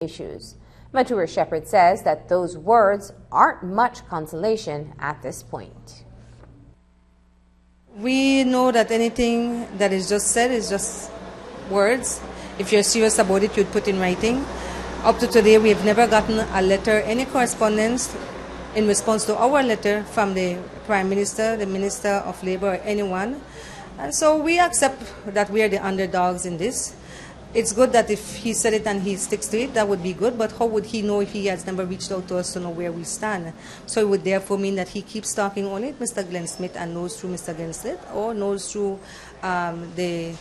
issues. Mature Shepherd says that those words aren't much consolation at this point. We know that anything that is just said is just words. If you're serious about it, you'd put in writing. Up to today, we have never gotten a letter, any correspondence in response to our letter from the Prime Minister, the Minister of Labour, or anyone. And so we accept that we are the underdogs in this. It's good that if he said it and he sticks to it, that would be good, but how would he know if he has never reached out to us to know where we stand? So it would therefore mean that he keeps talking only with Mr. Glenn Smith and knows through Mr. Glenn Smith, or knows through the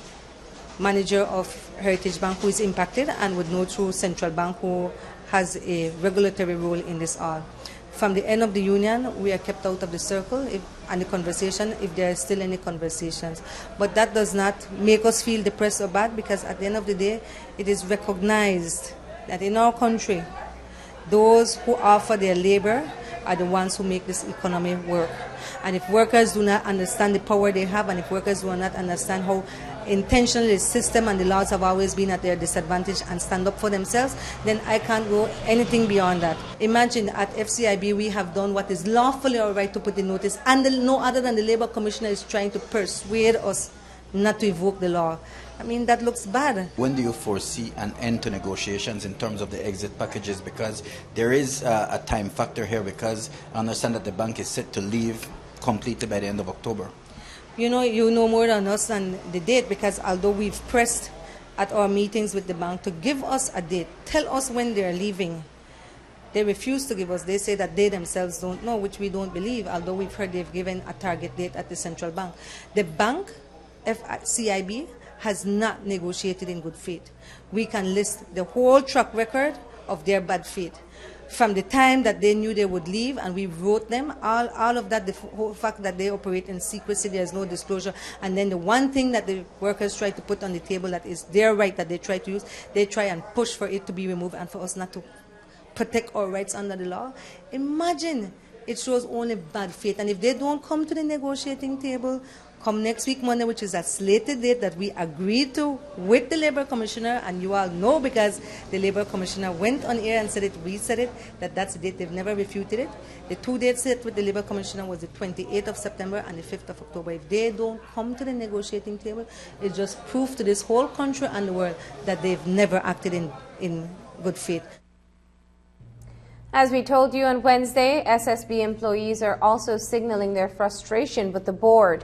manager of Heritage Bank who is impacted, and would know through Central Bank who has a regulatory role in this all. From the end of the union, we are kept out of the circle and the conversation, if there are still any conversations. But that does not make us feel depressed or bad, because at the end of the day, it is recognized that in our country, those who offer their labor are the ones who make this economy work. And if workers do not understand the power they have, and if workers do not understand how intentionally the system and the laws have always been at their disadvantage and stand up for themselves, then I can't go anything beyond that. Imagine at FCIB we have done what is lawfully our right to put in notice, and no other than the Labour Commissioner is trying to persuade us not to evoke the law. I mean, that looks bad. When do you foresee an end to negotiations in terms of the exit packages? Because there is a time factor here, because I understand that the bank is set to leave completely by the end of October. You know more than us than the date, because although we've pressed at our meetings with the bank to give us a date, tell us when they're leaving, they refuse to give us. They say that they themselves don't know, which we don't believe, although we've heard they've given a target date at the central bank. The bank, CIB, has not negotiated in good faith. We can list the whole track record of their bad faith. From the time that they knew they would leave, and we wrote them, all of that, the whole fact that they operate in secrecy, there's no disclosure, and then the one thing that the workers try to put on the table that is their right that they try to use, they try and push for it to be removed and for us not to protect our rights under the law. Imagine, it shows only bad faith. And if they don't come to the negotiating table, come next week, Monday, which is a slated date that we agreed to with the Labour Commissioner, and you all know because the Labour Commissioner went on air and said it, we said it, that that's the date. They've never refuted it. The two dates set with the Labour Commissioner was the 28th of September and the 5th of October. If they don't come to the negotiating table, it's just proof to this whole country and the world that they've never acted in good faith. As we told you on Wednesday, SSB employees are also signaling their frustration with the board.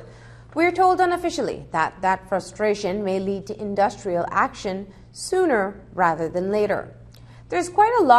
We're told unofficially that that frustration may lead to industrial action sooner rather than later. There's quite a lot